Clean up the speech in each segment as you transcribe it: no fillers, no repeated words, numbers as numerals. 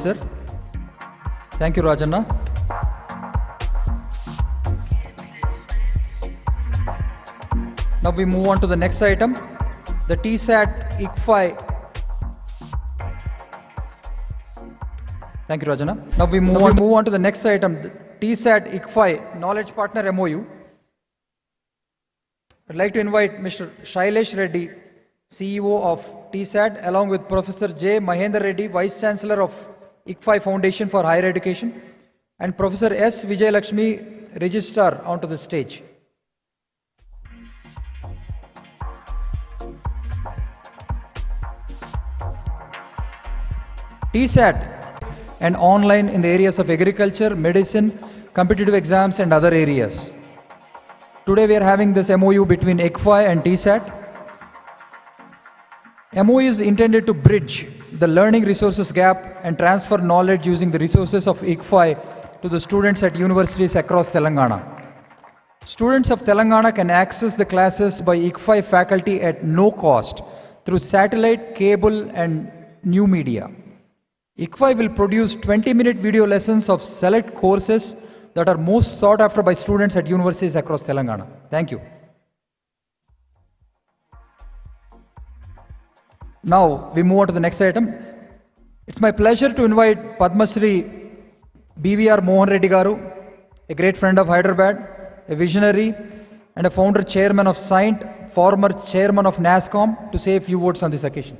sir. Thank you, Rajanna. Now we move on to the next item, the TSAT ICFI. Thank you, Rajanna. Now we move on to the next item, the TSAT ICFI Knowledge Partner MOU. I'd like to invite Mr. Shailesh Reddy, CEO of TSAT, along with Professor J. Mahendra Reddy, Vice Chancellor of ICFI Foundation for Higher Education, and Professor S. Vijay Lakshmi, Registrar, onto the stage. TSAT, and online in the areas of agriculture, medicine, competitive exams and other areas. Today we are having this MOU between ICFI and TSAT. MOU is intended to bridge the learning resources gap and transfer knowledge using the resources of ICFI to the students at universities across Telangana. Students of Telangana can access the classes by ICFI faculty at no cost through satellite, cable and new media. ICFI will produce 20-minute video lessons of select courses that are most sought after by students at universities across Telangana. Thank you. Now we move on to the next item. It's my pleasure to invite Padma Shri BVR Mohan Reddy Garu, a great friend of Hyderabad, a visionary and a founder chairman of SCIENT, former chairman of NASSCOM, to say a few words on this occasion.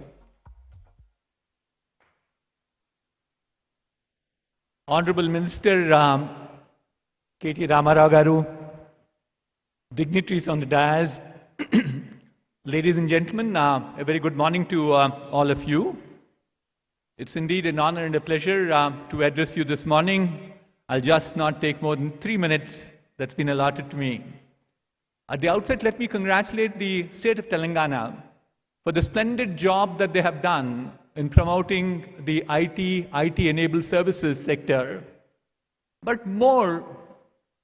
Honorable Minister KTR Garu, dignitaries on the dais, ladies and gentlemen, a very good morning to all of you. It's indeed an honor and a pleasure to address you this morning. I'll just not take more than 3 minutes that's been allotted to me. At the outset, let me congratulate the state of Telangana for the splendid job that they have done in promoting the IT-enabled services sector, but more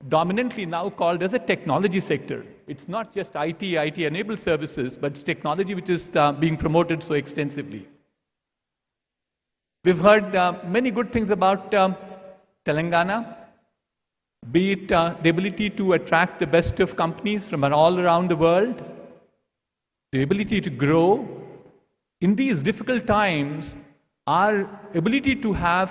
dominantly now called as a technology sector. It's not just IT-enabled services, but it's technology which is being promoted so extensively. We've heard many good things about Telangana, be it the ability to attract the best of companies from all around the world, the ability to grow. In these difficult times, our ability to have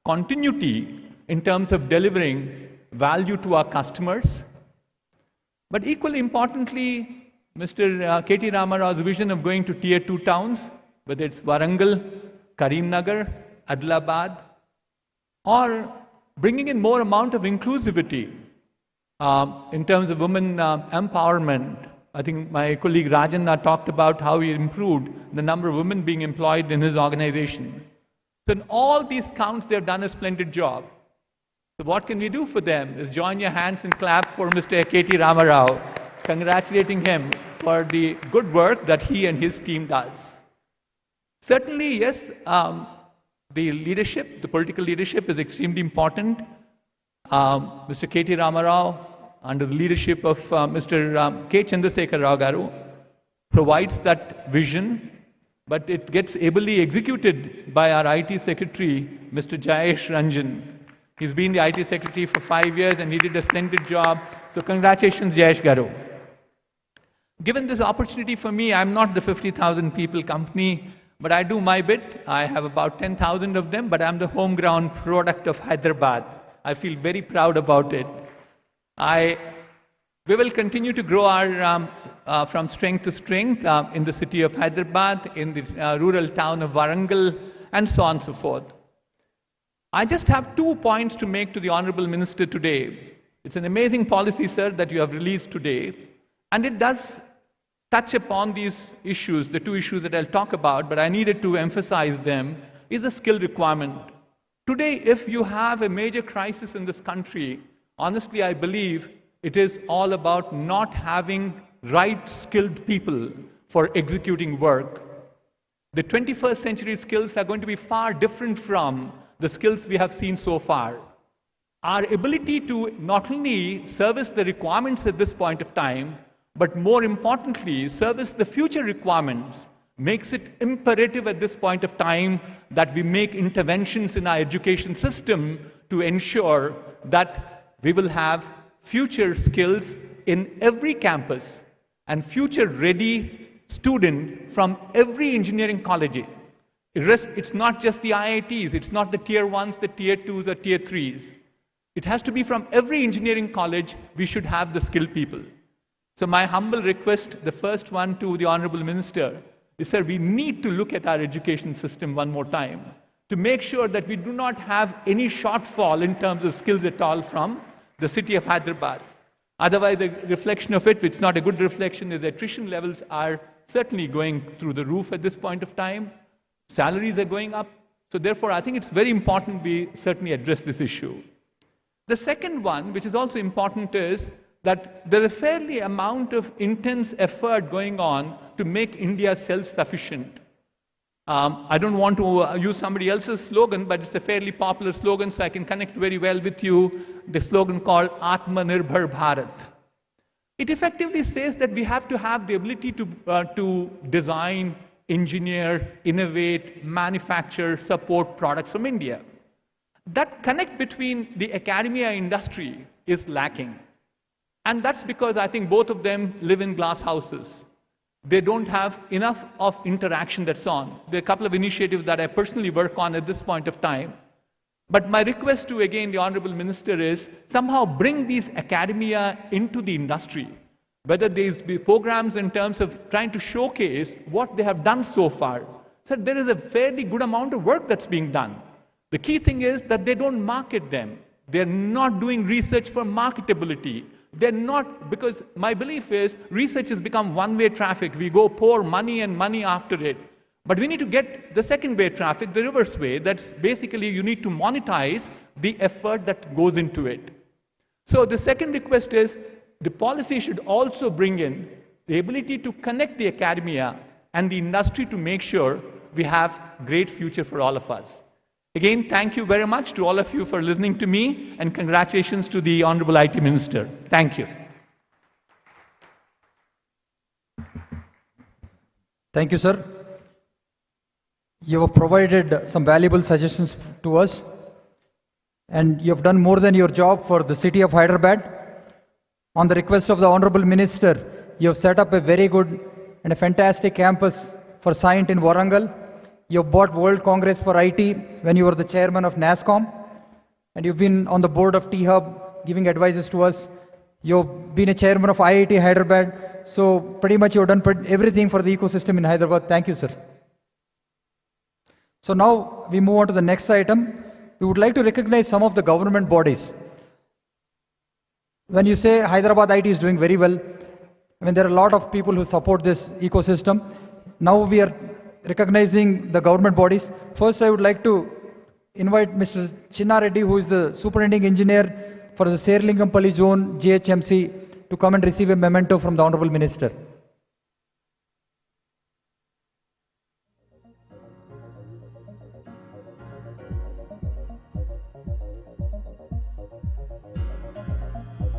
continuity in terms of delivering value to our customers. But equally importantly, Mr. K.T. Ramarao's vision of going to Tier 2 towns, whether it's Warangal, Karimnagar, Adilabad, or bringing in more amount of inclusivity in terms of women empowerment. I think my colleague Rajanna talked about how he improved the number of women being employed in his organization. So in all these counts, they've done a splendid job. So what can we do for them is join your hands and clap for Mr. K.T. Ramarao, congratulating him for the good work that he and his team does. Certainly, yes, the leadership, the political leadership is extremely important. Mr. K.T. Ramarao, under the leadership of Mr. K. Chandrasekhar Rao Garu, provides that vision, but it gets ably executed by our IT Secretary, Mr. Jayesh Ranjan. He's been the IT Secretary for 5 years and he did a splendid job. So congratulations, Jayesh Garu. Given this opportunity for me, I'm not the 50,000 people company, but I do my bit. I have about 10,000 of them, but I'm the homegrown product of Hyderabad. I feel very proud about it. We will continue to grow our from strength to strength in the city of Hyderabad, in the rural town of Warangal, and so on and so forth. I just have 2 points to make to the Honorable Minister today. It's an amazing policy, sir, that you have released today, and it does touch upon these issues, the 2 issues that I'll talk about, but I needed to emphasize them, is a skill requirement. Today, if you have a major crisis in this country, honestly, I believe it is all about not having right skilled people for executing work. The 21st century skills are going to be far different from the skills we have seen so far. Our ability to not only service the requirements at this point of time, but more importantly, service the future requirements makes it imperative at this point of time that we make interventions in our education system to ensure that we will have future skills in every campus and future-ready student from every engineering college. It's not just the IITs, it's not the tier 1s, the tier 2s or tier 3s. It has to be from every engineering college, we should have the skilled people. So my humble request, the first one to the Honorable Minister, is that we need to look at our education system one more time to make sure that we do not have any shortfall in terms of skills at all from the city of Hyderabad. Otherwise, the reflection of it, which is not a good reflection, is attrition levels are certainly going through the roof at this point of time. Salaries are going up. So therefore, I think it's very important we certainly address this issue. The second one, which is also important, is that there is a fairly amount of intense effort going on to make India self-sufficient. I don't want to use somebody else's slogan, but it's a fairly popular slogan, so I can connect very well with you, the slogan called Atmanirbhar Bharat. It effectively says that we have to have the ability to design, engineer, innovate, manufacture, support products from India. That connect between the academia and industry is lacking. And that's because I think both of them live in glass houses. They don't have enough of interaction that's on. There are a couple of initiatives that I personally work on at this point of time. But my request to, again, the Honorable Minister is somehow bring these academia into the industry. Whether these be programs in terms of trying to showcase what they have done so far. So there is a fairly good amount of work that's being done. The key thing is that they don't market them. They're not doing research for marketability. They're not, because my belief is research has become one-way traffic. We go pour money and money after it. But we need to get the second-way traffic, the reverse way. That's basically you need to monetize the effort that goes into it. So the second request is the policy should also bring in the ability to connect the academia and the industry to make sure we have great future for all of us. Again, thank you very much to all of you for listening to me, and congratulations to the Honorable IT Minister. Thank you. Thank you, sir. You have provided some valuable suggestions to us, and you have done more than your job for the city of Hyderabad. On the request of the Honorable Minister, you have set up a very good and a fantastic campus for science in Warangal. You bought World Congress for IT when you were the chairman of NASCOM, and you've been on the board of T-Hub giving advices to us. You've been a chairman of IIT Hyderabad, so pretty much you've done everything for the ecosystem in Hyderabad. Thank you, sir. So now we move on to the next item. We would like to recognize some of the government bodies. When you say Hyderabad IT is doing very well, I mean there are a lot of people who support this ecosystem. Now we are recognizing the government bodies. First, I would like to invite Mr. Chinna Reddy, who is the superintending engineer for the Serlingampalli zone, GHMC, to come and receive a memento from the Honorable Minister.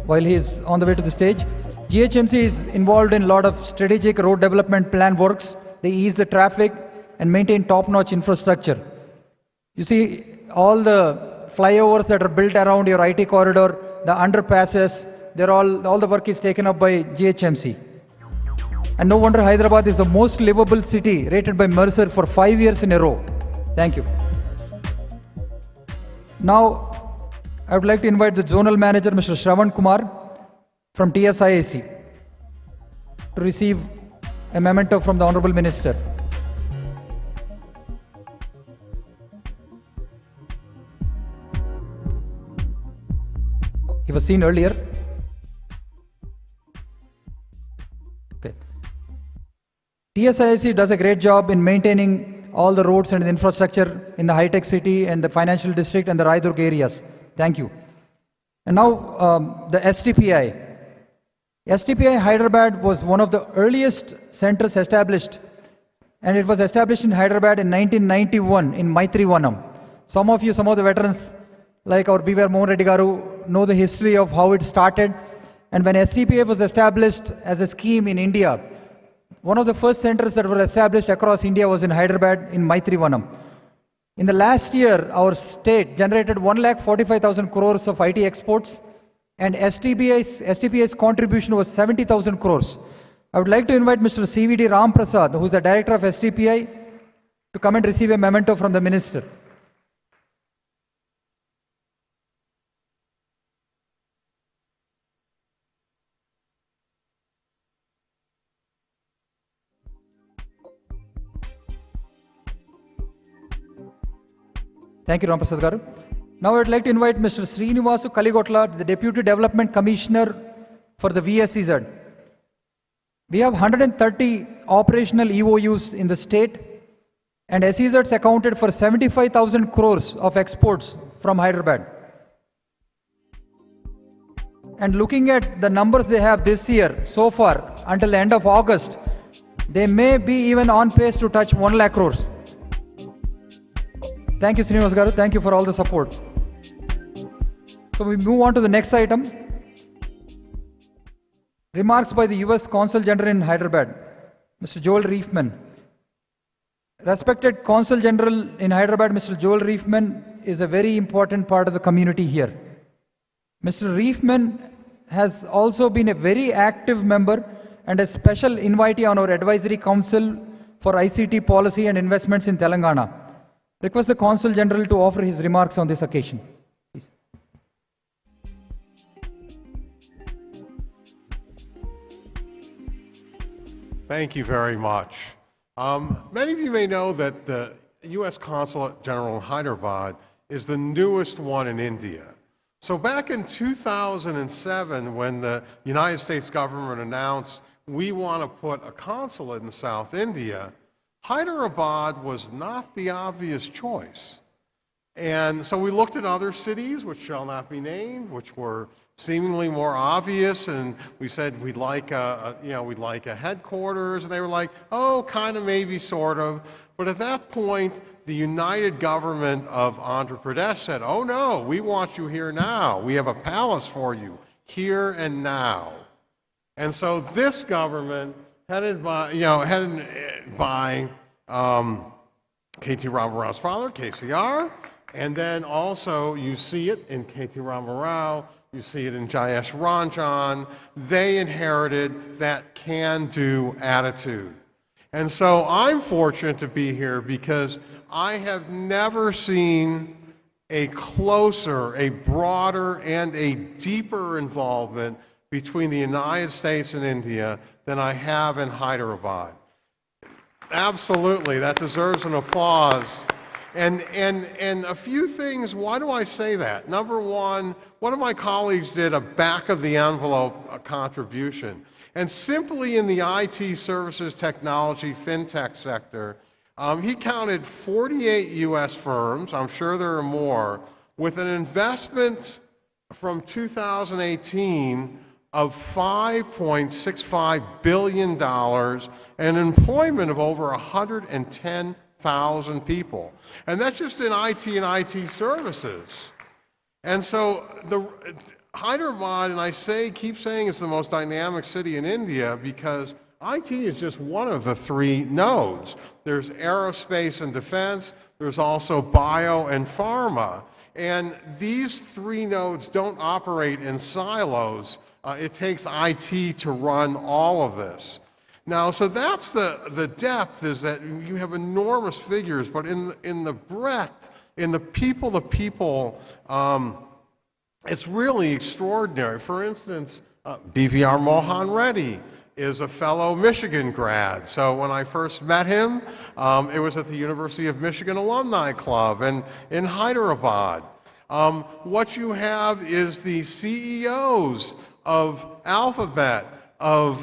While he is on the way to the stage, GHMC is involved in a lot of strategic road development plan works. They ease the traffic and maintain top-notch infrastructure. You see, all the flyovers that are built around your IT corridor, the underpasses, all the work is taken up by GHMC. And no wonder Hyderabad is the most livable city rated by Mercer for 5 years in a row. Thank you. Now, I would like to invite the Zonal Manager, Mr. Shravan Kumar from TSIAC, to receive a memento from the Honorable Minister. He was seen earlier. Okay. TSIAC does a great job in maintaining all the roads and the infrastructure in the high-tech city and the financial district and the Raidurg areas. Thank you. And now the STPI. STPI Hyderabad was one of the earliest centers established, and it was established in Hyderabad in 1991 in Maitrivanam. Some of the veterans like our B.V.R. Mohan Reddy Garu know the history of how it started. And when STPI was established as a scheme in India, One of the first centers that were established across India was in Hyderabad in Maitrivanam. In the last year, our state generated 1,45,000 crores of IT exports, and STPI's contribution was 70,000 crores. I would like to invite Mr. CVD Ram Prasad, who is the director of STPI, to come and receive a memento from the minister. Thank you, Ram Prasad Garu. Now I would like to invite Mr. Srinivasu Kaligotla, the Deputy Development Commissioner for the VSEZ. We have 130 operational EOUs in the state, and SEZs accounted for 75,000 crores of exports from Hyderabad. And looking at the numbers they have this year, so far, until the end of August, they may be even on pace to touch 1 lakh crores. Thank you, Srinivas Garu. Thank you for all the support. So we move on to the next item. Remarks by the US Consul General in Hyderabad, Mr. Joel Reifman. Respected Consul General in Hyderabad, Mr. Joel Reifman is a very important part of the community here. Mr. Reifman has also been a very active member and a special invitee on our Advisory Council for ICT Policy and Investments in Telangana. Request the Consul General to offer his remarks on this occasion. Please. Thank you very much. Many of you may know that the U.S. Consulate General in Hyderabad is the newest one in India. So back in 2007, when the United States government announced we want to put a consulate in South India, Hyderabad was not the obvious choice. And so we looked at other cities, which shall not be named, which were seemingly more obvious, and we said we'd like a headquarters, and they were like, oh, kind of, maybe, sort of. But at that point, the United Government of Andhra Pradesh said, oh no, we want you here now. We have a palace for you, here and now. And so this government, headed by KT Ramarao's father, KCR, and then also you see it in KT Ramarao, you see it in Jayesh Ranjan. They inherited that can-do attitude. And so I'm fortunate to be here because I have never seen a closer, a broader, and a deeper involvement between the United States and India than I have in Hyderabad. Absolutely, that deserves an applause. And a few things, why do I say that? Number one of my colleagues did a back-of-the-envelope contribution. And simply in the IT services, technology, fintech sector, he counted 48 U.S. firms, I'm sure there are more, with an investment from 2018 of $5.65 billion and employment of over 110,000 people. And that's just in IT and IT services. And so Hyderabad, and I keep saying it's the most dynamic city in India because IT is just one of the three nodes. There's aerospace and defense, there's also bio and pharma. And these three nodes don't operate in silos. It takes IT to run all of this. Now, so that's the depth, is that you have enormous figures, but in the breadth, in the people-to-people, it's really extraordinary. For instance, BVR Mohan Reddy is a fellow Michigan grad. So when I first met him, it was at the University of Michigan Alumni Club and in Hyderabad. What you have is the CEOs of Alphabet, of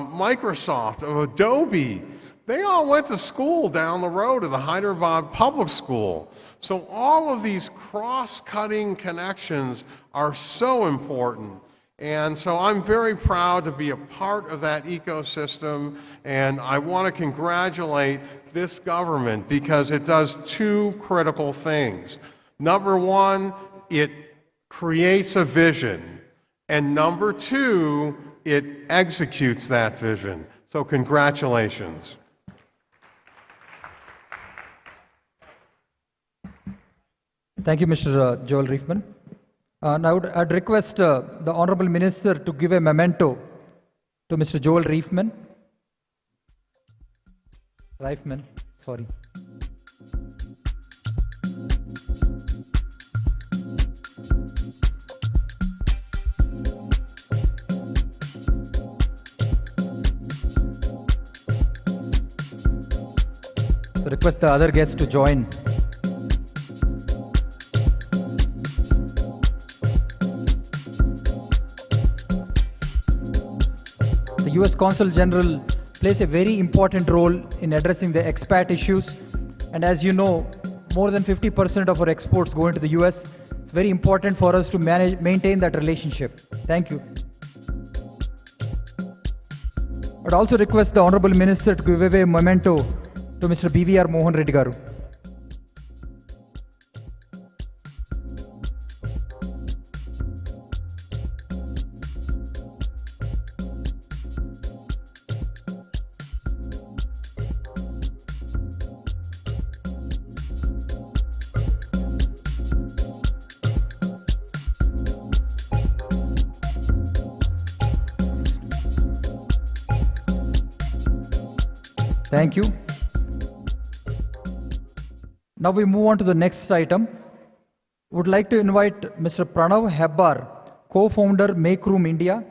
Microsoft, of Adobe. They all went to school down the road at the Hyderabad Public School. So all of these cross-cutting connections are so important. And so I'm very proud to be a part of that ecosystem, and I want to congratulate this government because it does two critical things. Number one, it creates a vision. And number two, it executes that vision. So congratulations. Thank you, Mr. Joel Reifman. Now I'd request the Honorable Minister to give a memento to Mr. Joel Reifman. Sorry. So request the other guests to join. The US Consul General plays a very important role in addressing the expat issues, and as you know, more than 50% of our exports go into the US. It's very important for us to maintain that relationship. Thank you. I'd also request the Honorable Minister to give away a memento to Mr. BVR Mohan Reddy Garu. Thank you. Now we move on to the next item. Would like to invite Mr. Pranav Hebbar, co-founder Make Room India,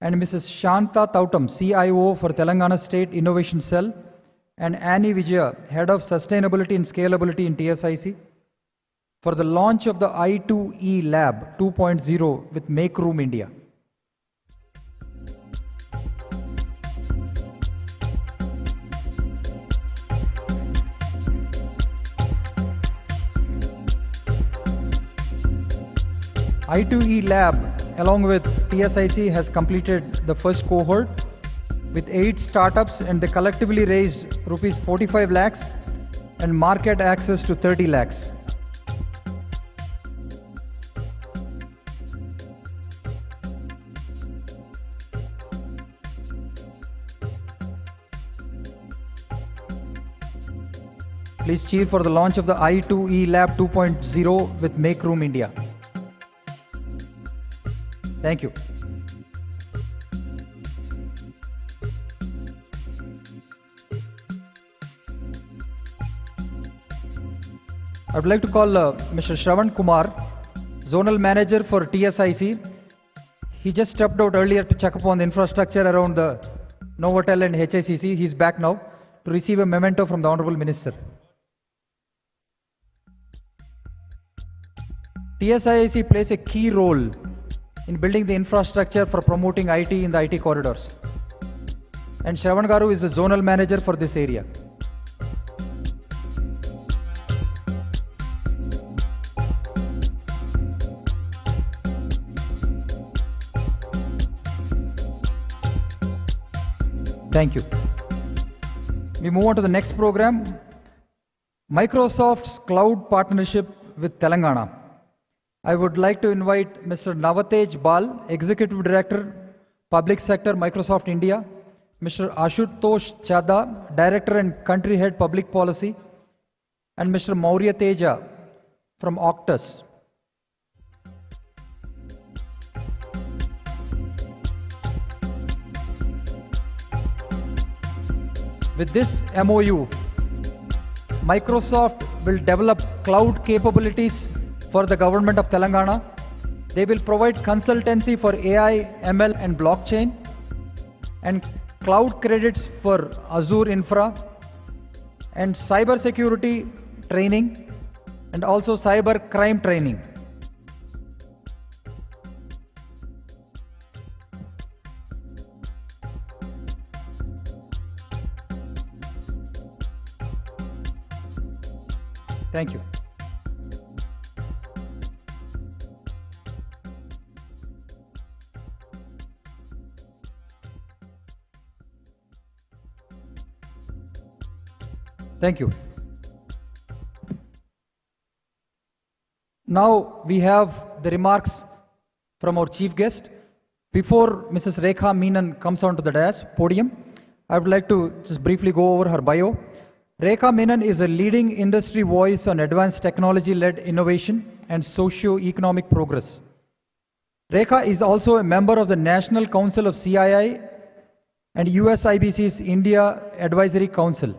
and Mrs. Shanta Tautam, CIO for Telangana State Innovation Cell, and Annie Vijaya, Head of Sustainability and Scalability in TSIC, for the launch of the I2E Lab 2.0 with Make Room India. I2E Lab, along with TSIC, has completed the first cohort with 8 startups, and they collectively raised rupees 45 lakhs and market access to 30 lakhs. Please cheer for the launch of the I2E Lab 2.0 with Make Room India. Thank you. I would like to call Mr. Shravan Kumar, Zonal Manager for TSIC. He just stepped out earlier to check upon the infrastructure around the Novotel and HICC. He's back now to receive a memento from the Honorable Minister. TSIC plays a key role in building the infrastructure for promoting IT in the IT corridors. And Shravan Garu is the zonal manager for this area. Thank you. We move on to the next program. Microsoft's cloud partnership with Telangana. I would like to invite Mr. Navatej Bal, Executive Director, Public Sector, Microsoft India, Mr. Ashutosh Chadha, Director and Country Head, Public Policy, and Mr. Maurya Teja from Octus. With this MOU, Microsoft will develop cloud capabilities for the government of Telangana. They will provide consultancy for AI, ML and blockchain, and cloud credits for Azure Infra, and cyber security training, and also cyber crime training. Thank you. Thank you. Now we have the remarks from our chief guest. Before Mrs. Rekha Menon comes onto the dais podium, I would like to just briefly go over her bio. Rekha Menon is a leading industry voice on advanced technology-led innovation and socio-economic progress. Rekha is also a member of the National Council of CII and USIBC's India Advisory Council.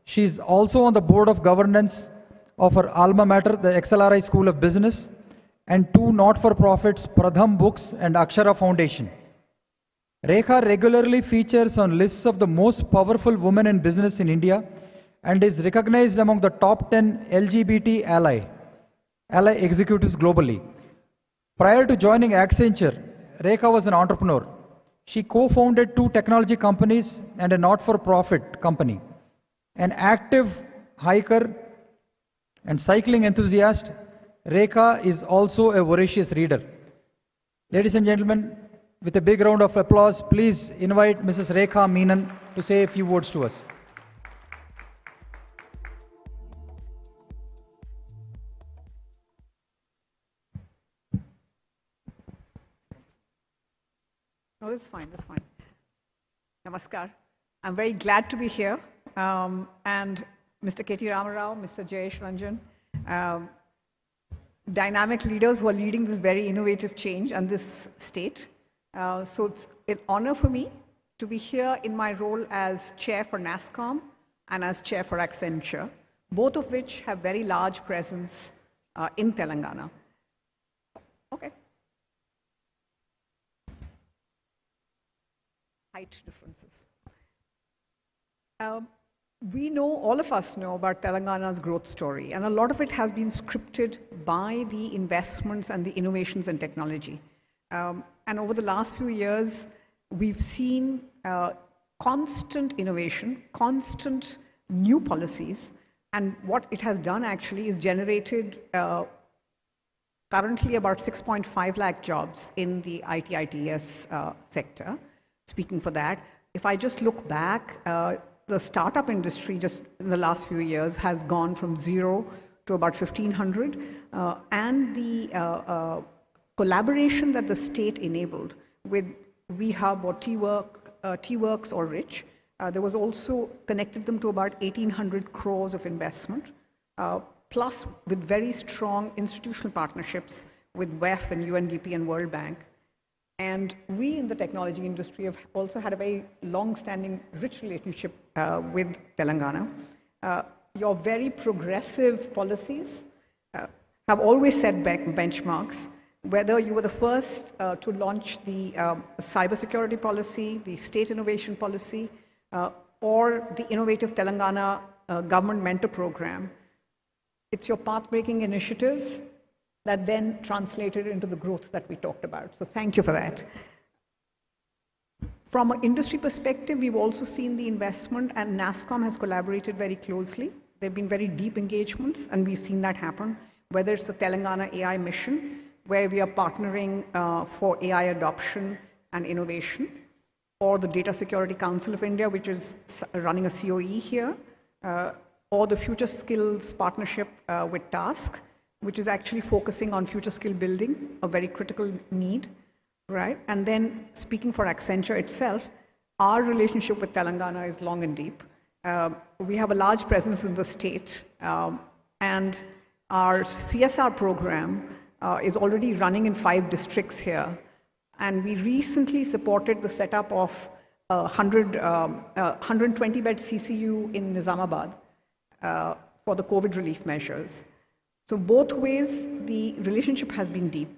She is also on the board of governance of her alma mater, the XLRI School of Business, and two not-for-profits, Pradham Books and Akshara Foundation. Rekha regularly features on lists of the most powerful women in business in India and is recognized among the top 10 LGBT ally executives globally. Prior to joining Accenture, Rekha was an entrepreneur. She co-founded two technology companies and a not-for-profit company. An active hiker and cycling enthusiast, Rekha is also a voracious reader. Ladies and gentlemen, with a big round of applause, please invite Mrs. Rekha Menon to say a few words to us. No, that's fine, that's fine. Namaskar. I'm very glad to be here. And Mr. KT Rao, Mr. Jayesh Ranjan, dynamic leaders who are leading this very innovative change and this state. So it's an honor for me to be here in my role as chair for NASSCOM and as chair for Accenture, both of which have very large presence in Telangana. Okay. Height differences. We know, all of us know about Telangana's growth story, and a lot of it has been scripted by the investments and the innovations in technology. And over the last few years, we've seen constant innovation, constant new policies, and what it has done actually is generated currently about 6.5 lakh jobs in the IT/ITES sector. Speaking for that, if I just look back, the startup industry just in the last few years has gone from 0 to about 1,500, and the collaboration that the state enabled with WeHub or T-Works or Rich, there was also connected them to about 1,800 crores of investment, plus with very strong institutional partnerships with WEF and UNDP and World Bank. And we in the technology industry have also had a very long-standing, rich relationship with Telangana. Your very progressive policies have always set benchmarks, whether you were the first to launch the cybersecurity policy, the state innovation policy, or the innovative Telangana government mentor program. It's your path-breaking initiatives that then translated into the growth that we talked about. So thank you for that. From an industry perspective, we've also seen the investment, and NASSCOM has collaborated very closely. There have been very deep engagements, and we've seen that happen, whether it's the Telangana AI mission, where we are partnering for AI adoption and innovation, or the Data Security Council of India, which is running a COE here, or the Future Skills Partnership with TASK, which is actually focusing on future skill building, a very critical need, right? And then speaking for Accenture itself, our relationship with Telangana is long and deep. We have a large presence in the state, and our CSR program is already running in 5 districts here. And we recently supported the setup of 120-bed CCU in Nizamabad for the COVID relief measures. So both ways, the relationship has been deep.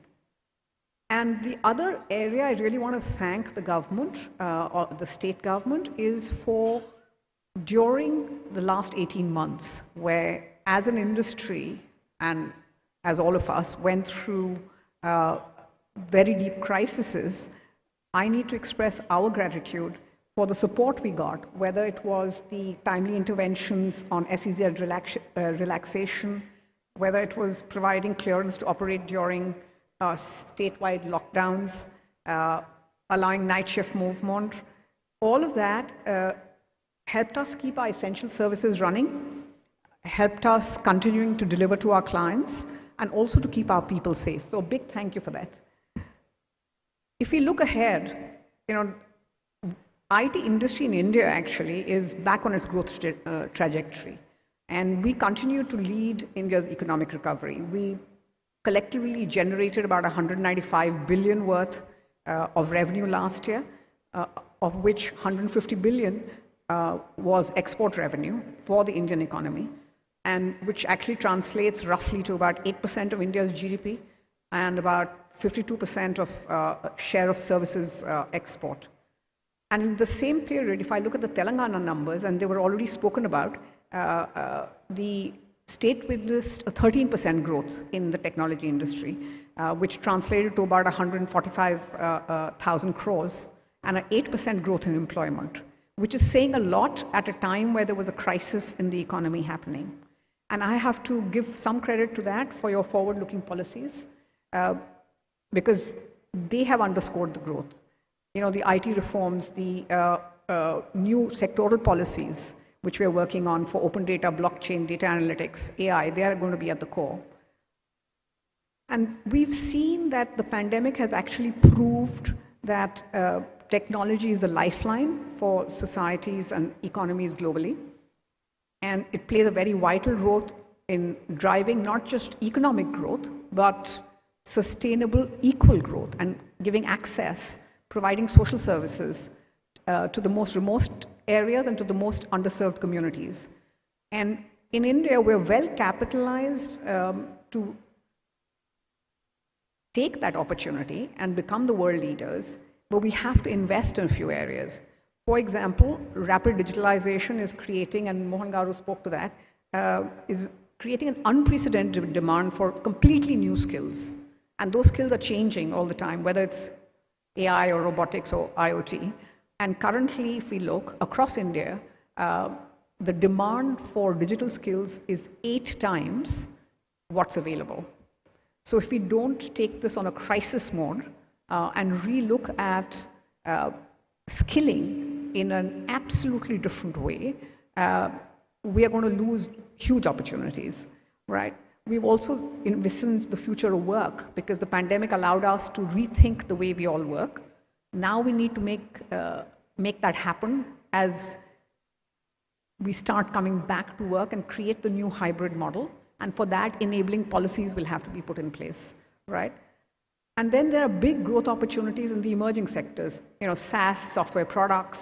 And the other area I really want to thank the government, or the state government, is for during the last 18 months, where as an industry, and as all of us went through very deep crises, I need to express our gratitude for the support we got, whether it was the timely interventions on SEZ relaxation, whether it was providing clearance to operate during statewide lockdowns, allowing night shift movement. All of that helped us keep our essential services running, helped us continuing to deliver to our clients, and also to keep our people safe. So a big thank you for that. If we look ahead, IT industry in India actually is back on its growth trajectory. And we continue to lead India's economic recovery. We collectively generated about 195 billion worth of revenue last year, of which 150 billion was export revenue for the Indian economy, and which actually translates roughly to about 8% of India's GDP and about 52% of share of services export. And in the same period, if I look at the Telangana numbers, and they were already spoken about, the state witnessed a 13% growth in the technology industry, which translated to about 145,000 crores and an 8% growth in employment, which is saying a lot at a time where there was a crisis in the economy happening. And I have to give some credit to that for your forward-looking policies, because they have underscored the growth. You know, the IT reforms, the new sectoral policies, which we are working on for open data, blockchain, data analytics, AI, they are going to be at the core. And we've seen that the pandemic has actually proved that technology is the lifeline for societies and economies globally. And it plays a very vital role in driving not just economic growth, but sustainable equal growth and giving access, providing social services to the most remote areas and to the most underserved communities. And in India, we're well capitalized to take that opportunity and become the world leaders, but we have to invest in a few areas. For example, rapid digitalization is creating, and Mohan Garu spoke to that, is creating an unprecedented demand for completely new skills. And those skills are changing all the time, whether it's AI or robotics or IoT. And currently, if we look across India, the demand for digital skills is 8 times what's available. So if we don't take this on a crisis mode and relook at skilling in an absolutely different way, we are going to lose huge opportunities, right? We've also envisioned the future of work because the pandemic allowed us to rethink the way we all work. Now we need to make that happen as we start coming back to work and create the new hybrid model. And for that, enabling policies will have to be put in place, right? And then there are big growth opportunities in the emerging sectors, you know, SaaS, software products,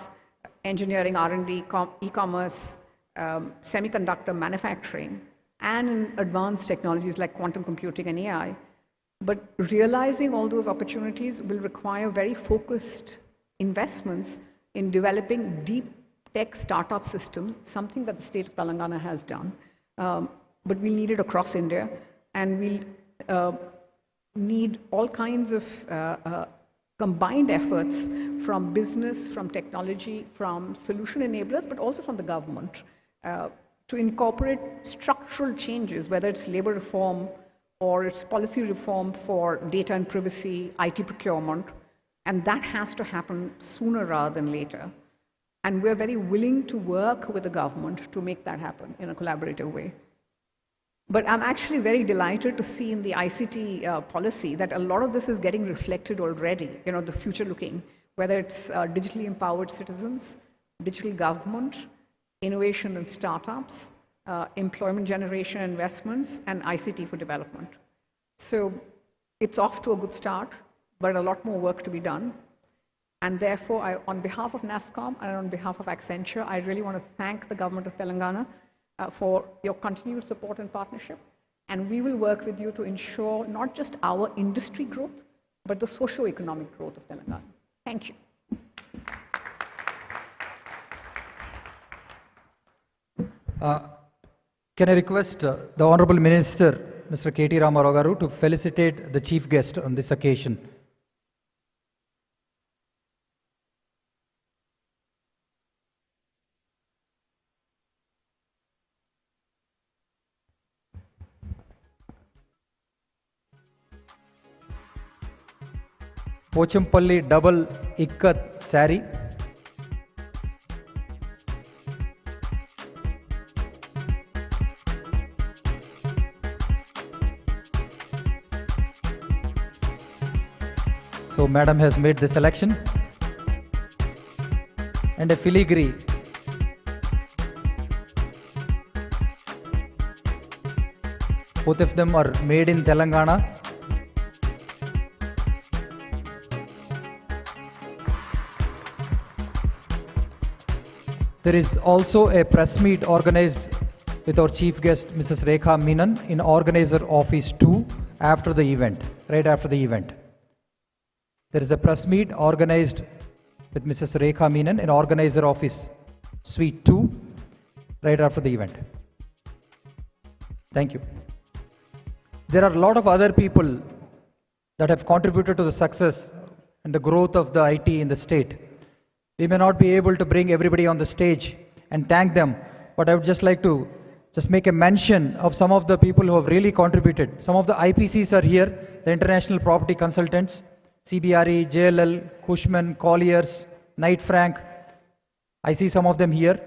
engineering, R&D, e-commerce, semiconductor manufacturing, and in advanced technologies like quantum computing and AI. But realizing all those opportunities will require very focused investments in developing deep tech startup systems, something that the state of Telangana has done. But we need it across India, and we'll need all kinds of combined efforts from business, from technology, from solution enablers, but also from the government to incorporate structural changes, whether it's labor reform or it's policy reform for data and privacy, IT procurement, and that has to happen sooner rather than later. And we're very willing to work with the government to make that happen in a collaborative way. But I'm actually very delighted to see in the ICT policy that a lot of this is getting reflected already, you know, the future looking, whether it's digitally empowered citizens, digital government, innovation and startups, employment generation investments, and ICT for development. So it's off to a good start, but a lot more work to be done. And therefore, on behalf of NASSCOM and on behalf of Accenture, I really want to thank the government of Telangana for your continued support and partnership. And we will work with you to ensure not just our industry growth, but the socio-economic growth of Telangana. Thank you. Can I request the Honorable Minister, Mr. KT Ramarao Garu, to felicitate the chief guest on this occasion. Pochampalli double ikkat saree. So Madam has made the selection. and a filigree. Both of them are made in Telangana. There is also a press meet organized with our chief guest, Mrs. Rekha Menon, in Organizer Office 2 after the event, right after the event. There is a press meet organized with Mrs. Rekha Menon in Organizer Office Suite 2 right after the event. Thank you. There are a lot of other people that have contributed to the success and the growth of the IT in the state. We may not be able to bring everybody on the stage and thank them, but I would just like to make a mention of some of the people who have really contributed. Some of the IPCs are here, the International Property Consultants, CBRE, JLL, Cushman, Colliers, Knight Frank. I see some of them here.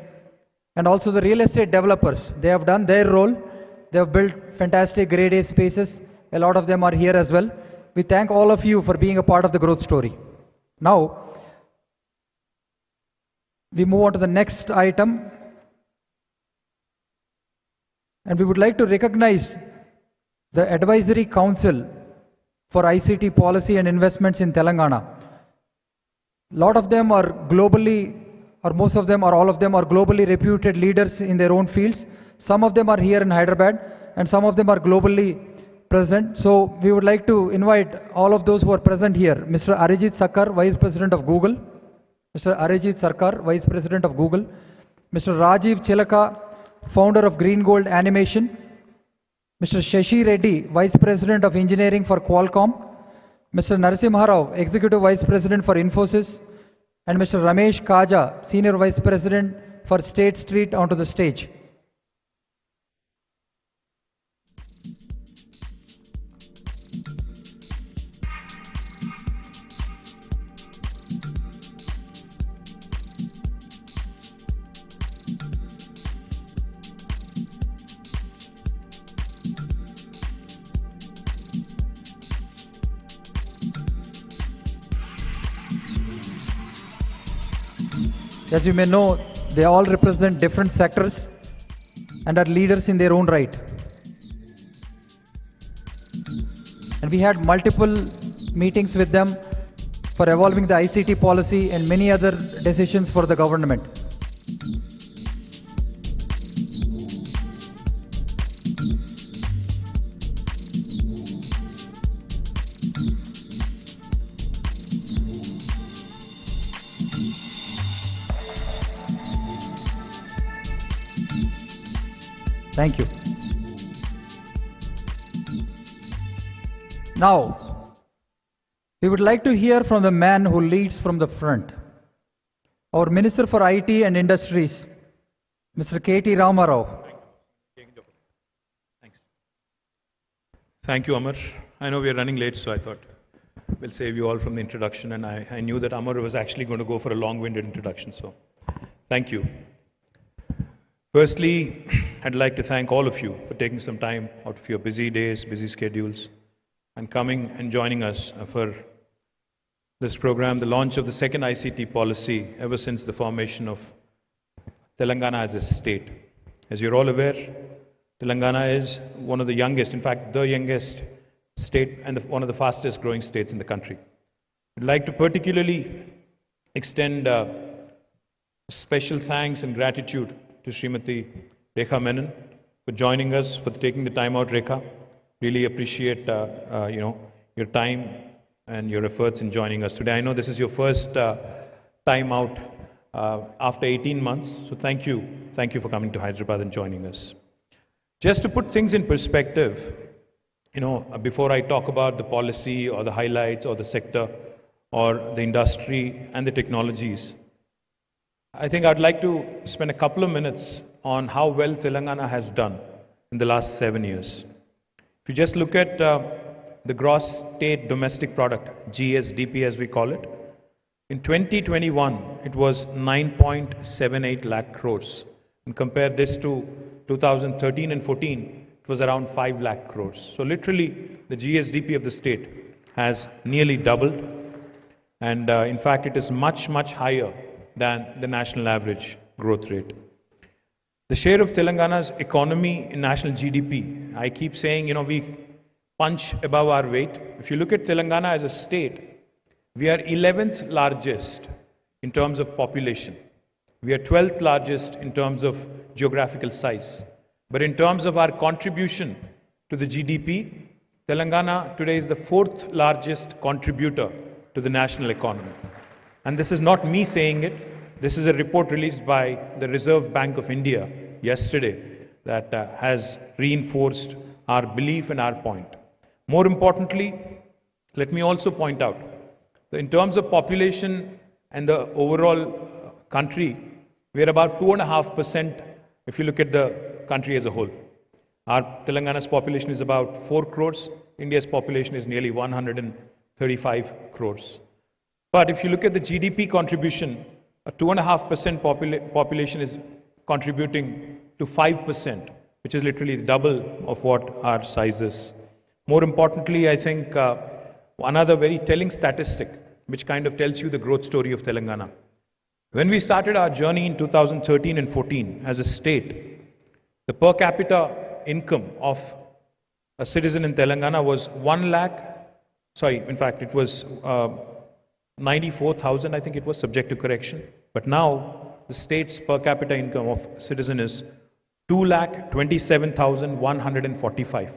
And also the real estate developers. They have done their role. They have built fantastic grade A spaces. A lot of them are here as well. We thank all of you for being a part of the growth story. Now, we move on to the next item. And we would like to recognize the Advisory Council for ICT Policy and Investments in Telangana. A lot of them are globally, or most of them or all of them are globally reputed leaders in their own fields. Some of them are here in Hyderabad and some of them are globally present. So we would like to invite all of those who are present here. Mr. Arijit Sarkar, Vice President of Google. Mr. Arijit Sarkar, Vice President of Google. Mr. Rajiv Chilaka, Founder of Green Gold Animation. Mr. Shashi Reddy, Vice President of Engineering for Qualcomm. Mr. Narasimha Rao, Executive Vice President for Infosys. And Mr. Ramesh Kaja, Senior Vice President for State Street, onto the stage. As you may know, they all represent different sectors and are leaders in their own right. And we had multiple meetings with them for evolving the ICT policy and many other decisions for the government. Thank you. Now, we would like to hear from the man who leads from the front. Our Minister for IT and Industries, Mr. KT Ramarao. Thanks. Thank you, Amar. I know we are running late, so I thought we'll save you all from the introduction, and I knew that Amar was actually going to go for a long-winded introduction, so thank you. Firstly, I'd like to thank all of you for taking some time out of your busy days, busy schedules, and coming and joining us for this program, the launch of the second ICT policy ever since the formation of Telangana as a state. As you're all aware, Telangana is one of the youngest, in fact, the youngest state and one of the fastest growing states in the country. I'd like to particularly extend special thanks and gratitude to Srimati Rekha Menon for joining us, for taking the time out, Rekha. Really appreciate your time and your efforts in joining us today. I know this is your first time out after 18 months, so thank you. Thank you for coming to Hyderabad and joining us. Just to put things in perspective, before I talk about the policy or the highlights or the sector or the industry and the technologies, I think I'd like to spend a couple of minutes on how well Telangana has done in the last 7 years. If you just look at the gross state domestic product, GSDP as we call it, in 2021 it was 9.78 lakh crores. And compare this to 2013 and 14, it was around 5 lakh crores. So literally the GSDP of the state has nearly doubled. And in fact it is much, much higher than the national average growth rate. The share of Telangana's economy in national GDP, I keep saying, we punch above our weight. If you look at Telangana as a state, we are 11th largest in terms of population. We are 12th largest in terms of geographical size. But in terms of our contribution to the GDP, Telangana today is the 4th largest contributor to the national economy. And this is not me saying it. This is a report released by the Reserve Bank of India yesterday that has reinforced our belief and our point. More importantly, let me also point out that in terms of population and the overall country, we are about 2.5% if you look at the country as a whole. Our Telangana's population is about 4 crores. India's population is nearly 135 crores. But if you look at the GDP contribution, a 2.5% population is contributing to 5%, which is literally double of what our size is. More importantly, I think another very telling statistic, which kind of tells you the growth story of Telangana. When we started our journey in 2013 and 14 as a state, the per capita income of a citizen in Telangana was 94,000, I think it was, subject to correction. But now the state's per capita income of citizen is 2,27,145,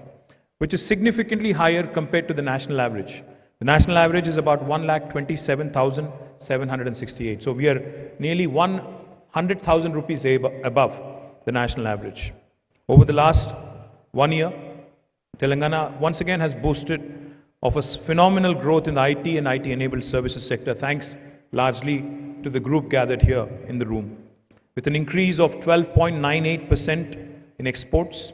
which is significantly higher compared to the national average. The national average is about 1,27,768. So we are nearly 100,000 rupees above the national average. Over the last 1 year, Telangana once again has boasted of a phenomenal growth in the IT and IT-enabled services sector, thanks largely to the group gathered here in the room, with an increase of 12.98% in exports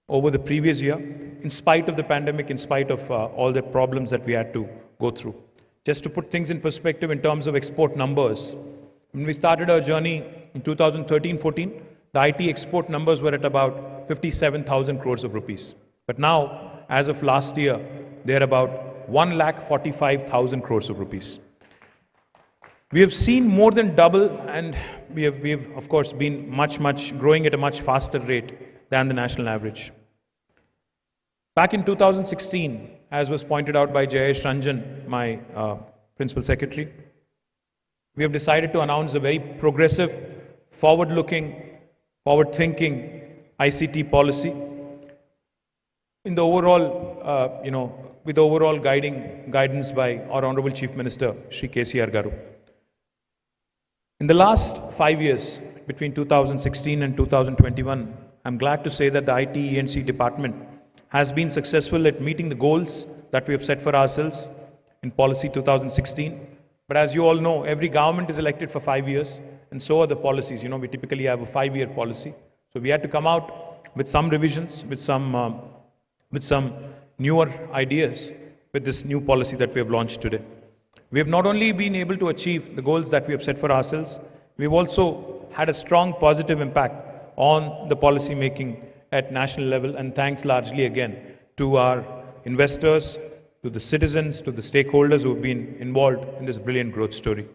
over the previous year, in spite of the pandemic, in spite of all the problems that we had to go through. Just to put things in perspective in terms of export numbers, when we started our journey in 2013-14, the IT export numbers were at about 57,000 crores of rupees. But now, as of last year, they are about 1,45,000 crores of rupees. We have seen more than double, and we have of course been much growing at a much faster rate than the national average. Back in 2016, as was pointed out by Jayesh Ranjan, my principal secretary, we have decided to announce a very progressive, forward-looking, forward-thinking ICT policy in the overall, with the overall guidance by our Honorable Chief Minister, Shri KTR Garu. In the last 5 years, between 2016 and 2021, I'm glad to say that the IT E&C department has been successful at meeting the goals that we have set for ourselves in policy 2016. But as you all know, every government is elected for 5 years, and so are the policies. We typically have a 5-year policy. So we had to come out with some revisions, with some newer ideas with this new policy that we have launched today. We have not only been able to achieve the goals that we have set for ourselves, we've also had a strong positive impact on the policy making at national level, and thanks largely again to our investors, to the citizens, to the stakeholders who have been involved in this brilliant growth story.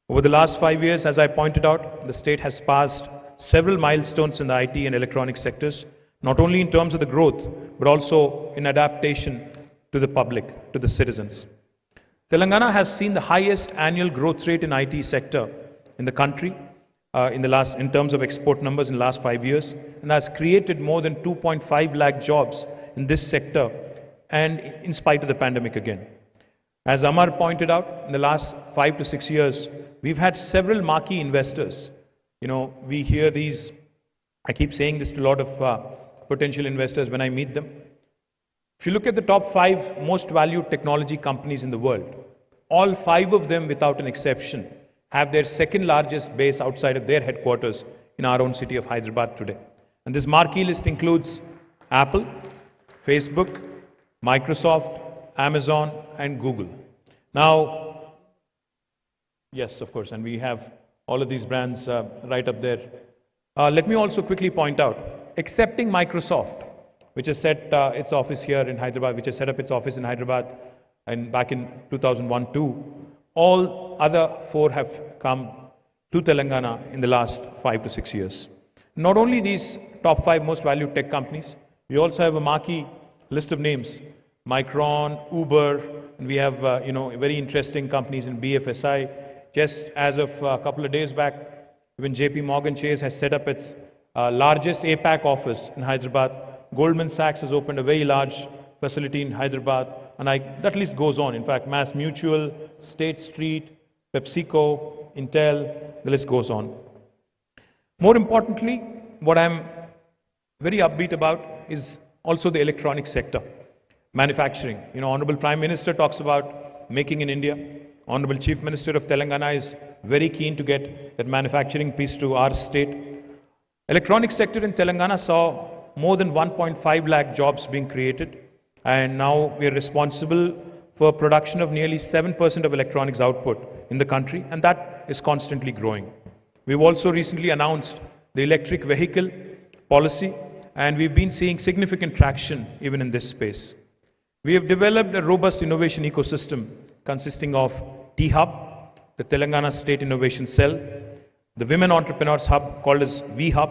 Over the last 5 years, as I pointed out, the state has passed several milestones in the IT and electronic sectors, not only in terms of the growth, but also in adaptation to the public, to the citizens. Telangana has seen the highest annual growth rate in IT sector in the country in terms of export numbers in the last 5 years, and has created more than 2.5 lakh jobs in this sector, and in spite of the pandemic again. As Amar pointed out, in the last 5 to 6 years, we've had several marquee investors. We hear these, I keep saying this to a lot of potential investors when I meet them. If you look at the top 5 most valued technology companies in the world, all 5 of them without an exception have their second largest base outside of their headquarters in our own city of Hyderabad today. And this marquee list includes Apple, Facebook, Microsoft, Amazon, and Google. Now, yes, of course, and we have all of these brands right up there. Let me also quickly point out, excepting Microsoft, which has set its office here in Hyderabad, which has set up its office in Hyderabad back in 2001-2, all other 4 have come to Telangana in the last 5 to 6 years. Not only these top 5 most valued tech companies, we also have a marquee list of names: Micron, Uber, and we have very interesting companies in BFSI. Just as of a couple of days back, even JP Morgan Chase has set up its largest APAC office in Hyderabad. Goldman Sachs has opened a very large facility in Hyderabad, and that list goes on. In fact, Mass Mutual, State Street, PepsiCo, Intel, the list goes on. More importantly, what I'm very upbeat about is also the electronic sector, manufacturing. Honorable Prime Minister talks about making in India. Honorable Chief Minister of Telangana is very keen to get that manufacturing piece to our state. Electronic sector in Telangana saw more than 1.5 lakh jobs being created, and now we are responsible for production of nearly 7% of electronics output in the country, and that is constantly growing. We've also recently announced the electric vehicle policy, and we've been seeing significant traction even in this space. We have developed a robust innovation ecosystem consisting of T-Hub, the Telangana State Innovation Cell, the Women Entrepreneurs Hub called as V-Hub,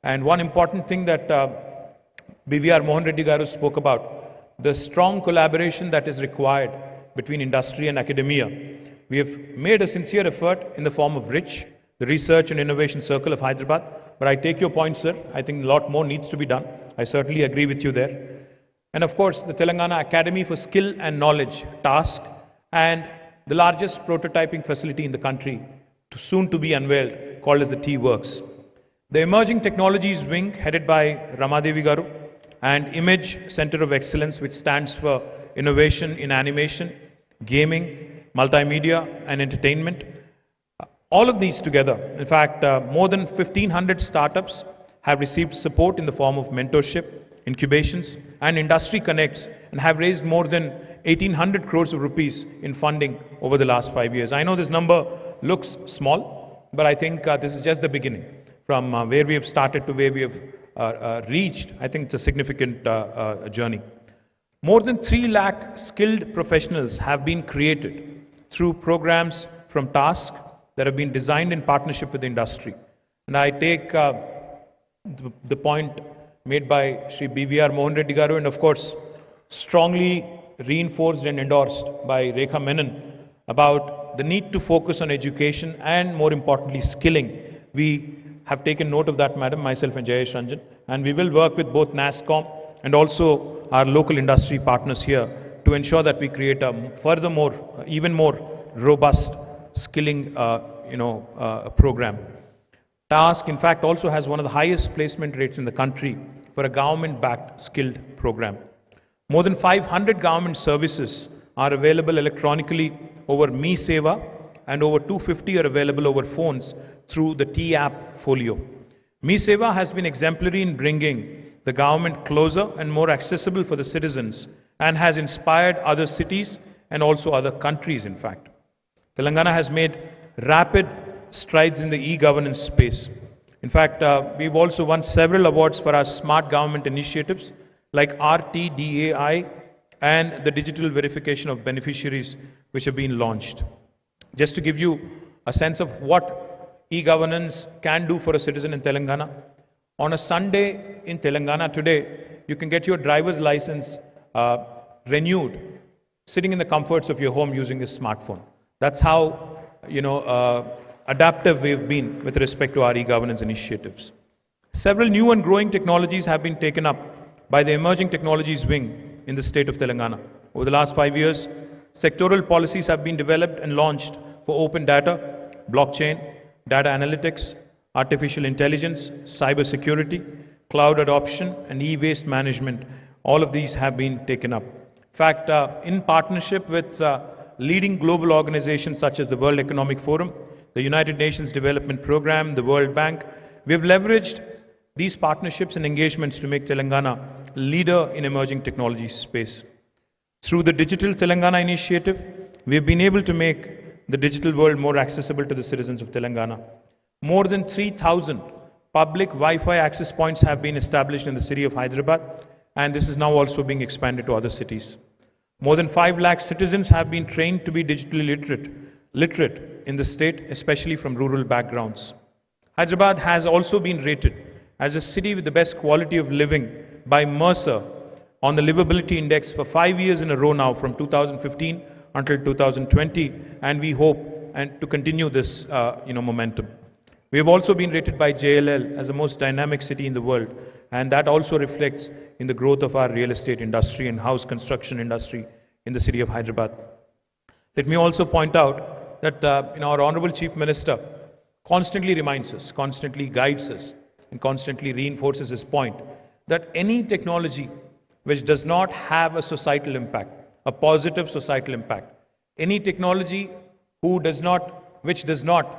and one important thing that BVR Mohan Reddy Garu spoke about, the strong collaboration that is required between industry and academia. We have made a sincere effort in the form of RICH, the Research and Innovation Circle of Hyderabad, but I take your point, sir. I think a lot more needs to be done. I certainly agree with you there. And of course, the Telangana Academy for Skill and Knowledge, TASK, and the largest prototyping facility in the country, soon to be unveiled, called as the T-Works. The Emerging Technologies Wing, headed by Ramadevi Garu, and Image Center of Excellence, which stands for Innovation in Animation, Gaming, Multimedia, and Entertainment. All of these together, in fact, more than 1,500 startups have received support in the form of mentorship, incubations, and industry connects, and have raised more than 1,800 crores of rupees in funding over the last 5 years. I know this number looks small, but I think this is just the beginning. From where we have started to where we have reached, I think it's a significant journey. More than 3 lakh skilled professionals have been created through programs from TASK that have been designed in partnership with the industry. And I take the point made by Shri BVR Mohan Reddy Garu, and of course strongly reinforced and endorsed by Rekha Menon, about the need to focus on education and, more importantly, skilling. We have taken note of that, madam, myself and Jayesh Ranjan, and we will work with both NASSCOM and also our local industry partners here to ensure that we create a furthermore, even more robust skilling program. TASK, in fact, also has one of the highest placement rates in the country for a government-backed skilled program. More than 500 government services are available electronically over Me Seva, and over 250 are available over phones through the T-App Folio. Me Seva has been exemplary in bringing the government closer and more accessible for the citizens, and has inspired other cities and also other countries, in fact. Telangana has made rapid strides in the e-governance space. In fact, we've also won several awards for our smart government initiatives like RTDAI and the digital verification of beneficiaries which have been launched. Just to give you a sense of what e-governance can do for a citizen in Telangana, on a Sunday in Telangana today, you can get your driver's license renewed sitting in the comforts of your home using a smartphone. That's how, adaptive we've been with respect to our e-governance initiatives. Several new and growing technologies have been taken up by the Emerging Technologies Wing in the state of Telangana. Over the last 5 years, sectoral policies have been developed and launched for open data, blockchain, data analytics, artificial intelligence, cyber security, cloud adoption, and e-waste management. All of these have been taken up. In fact, in partnership with leading global organizations such as the World Economic Forum, the United Nations Development Programme, the World Bank, we have leveraged these partnerships and engagements to make Telangana a leader in emerging technology space. Through the Digital Telangana initiative, we have been able to make the digital world more accessible to the citizens of Telangana. More than 3,000 public Wi-Fi access points have been established in the city of Hyderabad, and this is now also being expanded to other cities. More than 5 lakh citizens have been trained to be digitally literate, literate in the state, especially from rural backgrounds. Hyderabad has also been rated as a city with the best quality of living by Mercer on the livability index for 5 years in a row now, from 2015 until 2020, and we hope to continue this momentum. We have also been rated by JLL as the most dynamic city in the world, and that also reflects in the growth of our real estate industry and house construction industry in the city of Hyderabad. Let me also point out that our Honorable Chief Minister constantly reminds us, constantly guides us, and constantly reinforces his point that any technology which does not have a societal impact, a positive societal impact, any technology which does not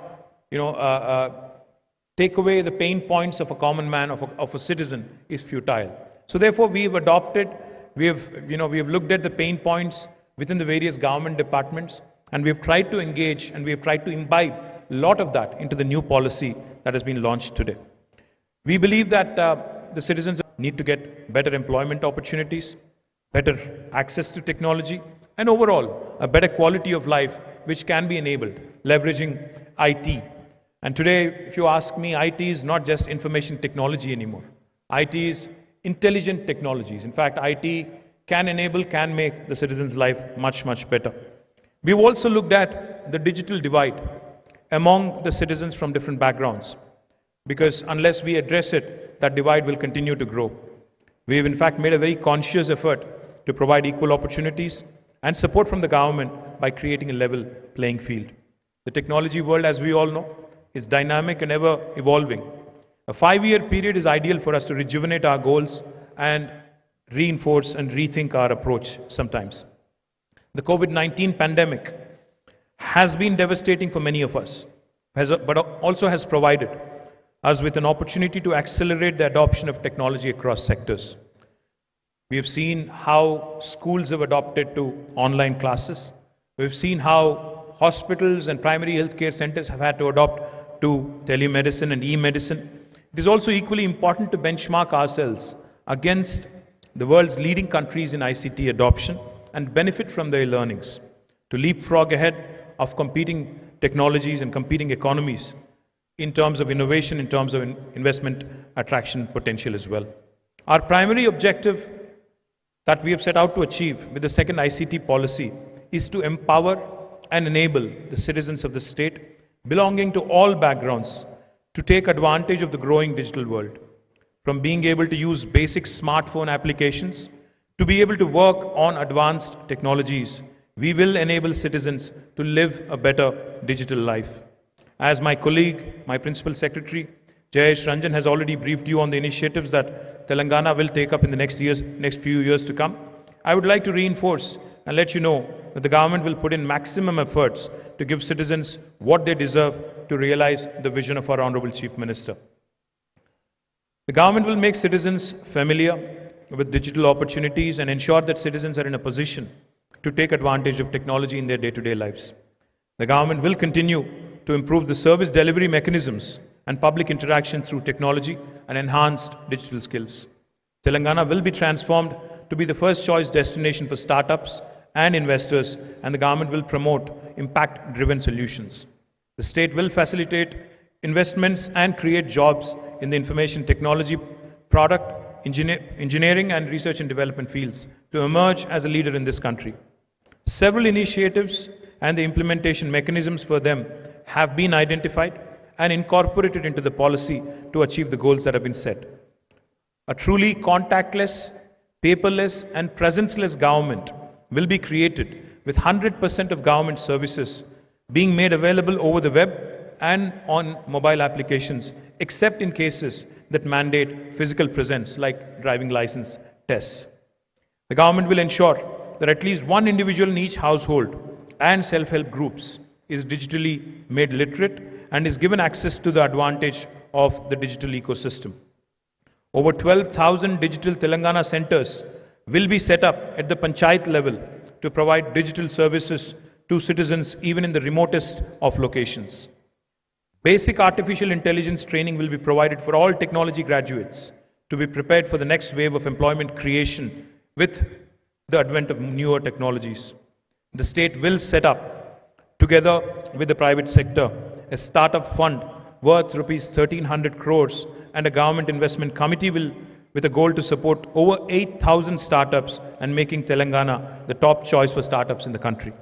take away the pain points of a common man, of a citizen, is futile. So therefore we have looked at the pain points within the various government departments, and we have tried to engage and we have tried to imbibe a lot of that into the new policy that has been launched today. We believe that the citizens need to get better employment opportunities, better access to technology, and overall a better quality of life which can be enabled leveraging IT. And today, if you ask me, IT is not just information technology anymore. IT is intelligent technologies. In fact, IT can make the citizen's life much, much better. We've also looked at the digital divide among the citizens from different backgrounds, because unless we address it, that divide will continue to grow. We have in fact made a very conscious effort to provide equal opportunities and support from the government by creating a level playing field. The technology world, as we all know, is dynamic and ever evolving. A 5-year period is ideal for us to rejuvenate our goals and reinforce and rethink our approach sometimes. The COVID-19 pandemic has been devastating for many of us, but also has provided us with an opportunity to accelerate the adoption of technology across sectors. We have seen how schools have adopted to online classes. We've seen how hospitals and primary healthcare centers have had to adopt to telemedicine and e-medicine. It is also equally important to benchmark ourselves against the world's leading countries in ICT adoption and benefit from their learnings, to leapfrog ahead of competing technologies and competing economies in terms of innovation, in terms of investment attraction potential as well. Our primary objective that we have set out to achieve with the second ICT policy is to empower and enable the citizens of the state belonging to all backgrounds to take advantage of the growing digital world. From being able to use basic smartphone applications to be able to work on advanced technologies, we will enable citizens to live a better digital life. As my colleague, my Principal Secretary, Jayesh Ranjan, has already briefed you on the initiatives that Telangana will take up in the next few years to come, I would like to reinforce and let you know that the government will put in maximum efforts to give citizens what they deserve to realize the vision of our Honorable Chief Minister. The government will make citizens familiar with digital opportunities and ensure that citizens are in a position to take advantage of technology in their day-to-day lives. The government will continue to improve the service delivery mechanisms and public interaction through technology and enhanced digital skills. Telangana will be transformed to be the first choice destination for startups and investors, and the government will promote impact-driven solutions. The state will facilitate investments and create jobs in the information technology, product, engineering and research and development fields to emerge as a leader in this country. Several initiatives and the implementation mechanisms for them have been identified and incorporated into the policy to achieve the goals that have been set. A truly contactless, paperless and presenceless government will be created with 100% of government services being made available over the web and on mobile applications, except in cases that mandate physical presence like driving license tests. The government will ensure that at least one individual in each household and self-help groups is digitally made literate and is given access to the advantage of the digital ecosystem. Over 12,000 digital Telangana centers will be set up at the panchayat level to provide digital services to citizens even in the remotest of locations. Basic artificial intelligence training will be provided for all technology graduates to be prepared for the next wave of employment creation with the advent of newer technologies. The state will set up together with the private sector, a startup fund worth rupees 1,300 crores and a government investment committee with a goal to support over 8,000 startups and making Telangana the top choice for startups in the country.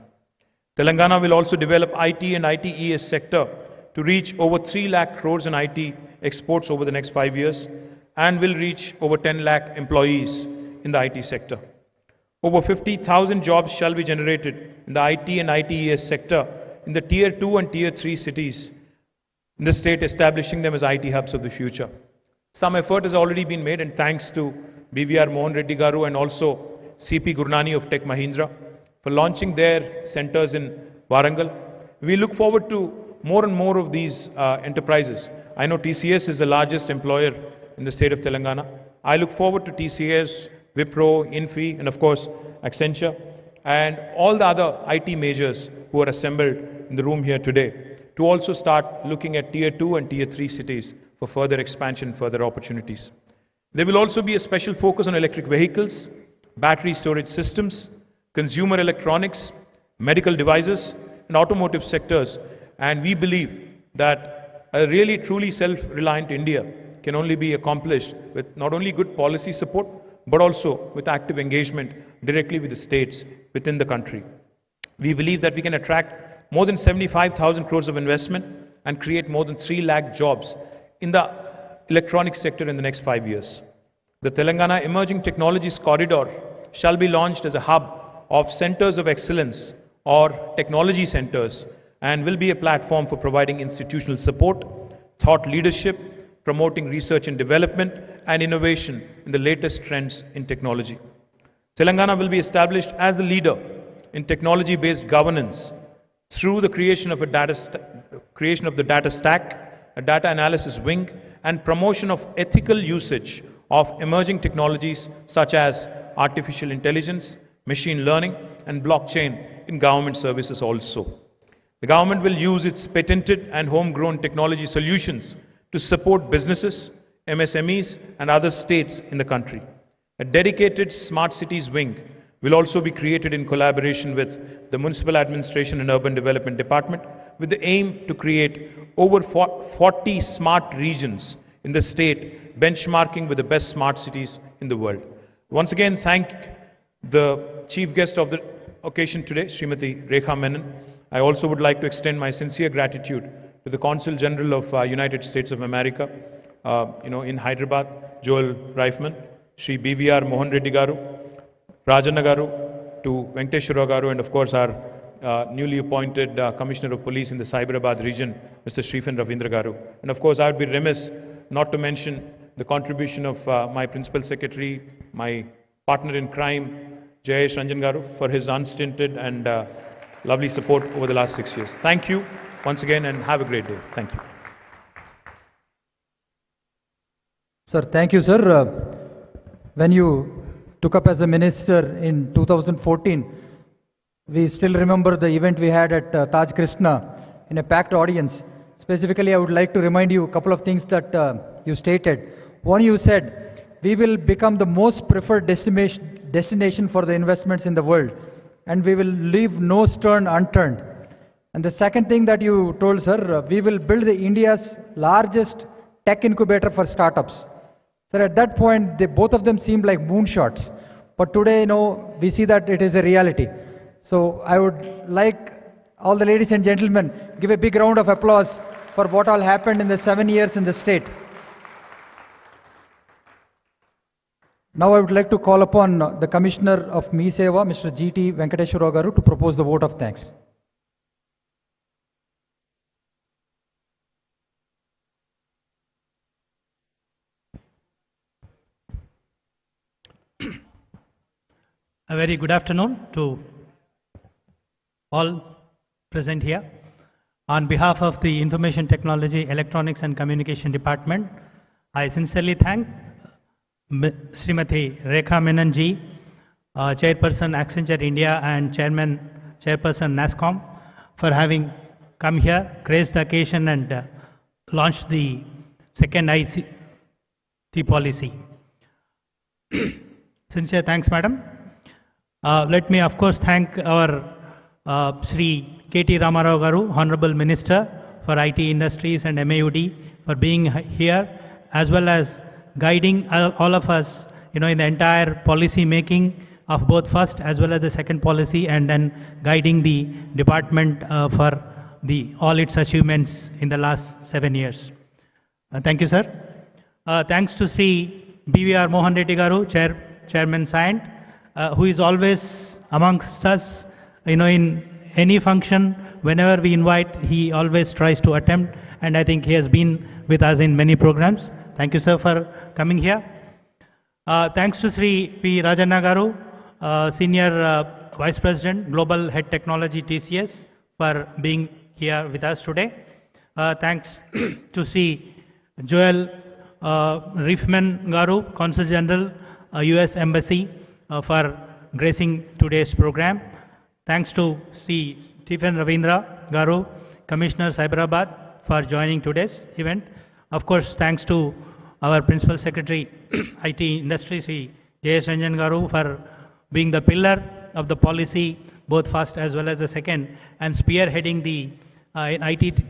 Telangana will also develop IT and ITES sector to reach over 3 lakh crores in IT exports over the next 5 years and will reach over 10 lakh employees in the IT sector. Over 50,000 jobs shall be generated in the IT and ITES sector in the Tier 2 and Tier 3 cities in the state, establishing them as IT hubs of the future. Some effort has already been made, and thanks to BVR Mohan Reddy Garu and also CP Gurnani of Tech Mahindra for launching their centers in Warangal. We look forward to more and more of these enterprises. I know TCS is the largest employer in the state of Telangana. I look forward to TCS, Wipro, Infi, and of course Accenture, and all the other IT majors who are assembled in the room here today to also start looking at Tier 2 and Tier 3 cities for further expansion, further opportunities. There will also be a special focus on electric vehicles, battery storage systems, consumer electronics, medical devices, and automotive sectors. And we believe that a really truly self-reliant India can only be accomplished with not only good policy support, but also with active engagement directly with the states within the country. We believe that we can attract more than 75,000 crores of investment and create more than 3 lakh jobs in the electronic sector in the next 5 years. The Telangana Emerging Technologies Corridor shall be launched as a hub of centers of excellence or technology centers and will be a platform for providing institutional support, thought leadership, promoting research and development and innovation in the latest trends in technology. Telangana will be established as a leader in technology-based governance through the creation of the data stack, a data analysis wing, and promotion of ethical usage of emerging technologies such as artificial intelligence, machine learning, and blockchain in government services also. The government will use its patented and homegrown technology solutions to support businesses, MSMEs, and other states in the country. A dedicated Smart Cities wing will also be created in collaboration with the Municipal Administration and Urban Development Department with the aim to create over 40 smart regions in the state, benchmarking with the best smart cities in the world. Once again, thank the chief guest of the occasion today, Srimati Rekha Menon. I also would like to extend my sincere gratitude to the Consul General of United States of America, in Hyderabad, Joel Reifman, Shri BVR Mohan Reddy Garu, Rajanna Garu, to Venkateshwara Garu, and of course our newly appointed Commissioner of Police in the Cyberabad region, Mr. Srifen Ravindra Garu. And of course I would be remiss not to mention the contribution of my Principal Secretary, my partner in crime, Jayesh Ranjan Garu, for his unstinted and lovely support over the last 6 years. Thank you once again and have a great day. Thank you. Sir, thank you, sir. When you took up as a minister in 2014, we still remember the event we had at Taj Krishna in a packed audience. Specifically, I would like to remind you a couple of things that you stated. One, you said, we will become the most preferred destination for the investments in the world, and we will leave no stone unturned. And the second thing that you told, sir, we will build India's largest tech incubator for startups. Sir, at that point, both of them seemed like moonshots. But today, we see that it is a reality. So I would like all the ladies and gentlemen, give a big round of applause for what all happened in the 7 years in the state. Now I would like to call upon the Commissioner of Me Seva, Mr. G.T. Venkateshwara Garu, to propose the vote of thanks. A very good afternoon to all present here. On behalf of the Information Technology, Electronics and Communication Department, I sincerely thank Srimati Rekha Menon ji, Chairperson Accenture India and Chairperson NASSCOM, for having come here, graced the occasion and launched the second ICT policy. Sincere thanks, Madam. Let me of course thank our Sri KT Ramarao Garu, Honorable Minister for IT Industries and MAUD, for being here, as well as guiding all of us, in the entire policy making of both first as well as the second policy, and then guiding the department for all its achievements in the last 7 years. Thank you, sir. Thanks to Sri BVR Mohan Reddy Garu, Chairman Science, who is always amongst us, in any function, whenever we invite, he always tries to attempt, and I think he has been with us in many programs. Thank you, sir, for coming here. Thanks to Sri P. Rajanna Garu, Senior Vice President, Global Head Technology TCS, for being here with us today. Thanks to Sri Joel Riefman Garu, Consul General, US Embassy, for gracing today's program. Thanks to Sri Stephen Ravindra Garu, Commissioner Cyberabad, for joining today's event. Of course, thanks to our Principal Secretary, IT Industry, Sri J.S. Ranjan Garu, for being the pillar of the policy, both first as well as the second, and spearheading the IT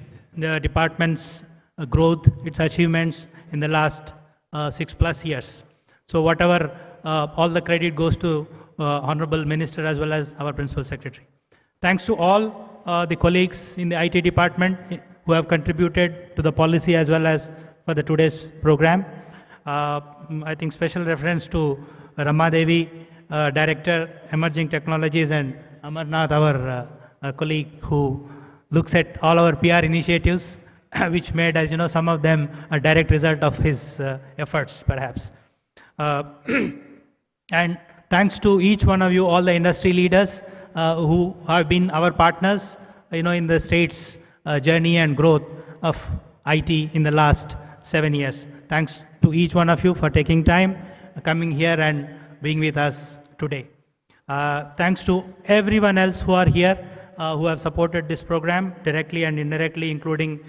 department's growth, its achievements in the last 6+ years. So whatever, all the credit goes to Honorable Minister as well as our Principal Secretary. Thanks to all the colleagues in the IT department who have contributed to the policy as well as for the today's program. I think special reference to Rama Devi, Director, Emerging Technologies, and Amarnath, our colleague who looks at all our PR initiatives, which made, as you know, some of them a direct result of his efforts, perhaps. And thanks to each one of you, all the industry leaders who have been our partners, in the state's journey and growth of IT in the last 7 years. Thanks to each one of you for taking time, coming here and being with us today. Thanks to everyone else who are here, who have supported this program directly and indirectly, including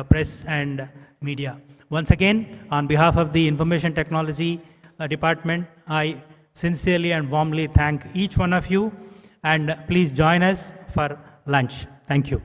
press and media. Once again, on behalf of the Information Technology Department, I sincerely and warmly thank each one of you, and please join us for lunch. Thank you.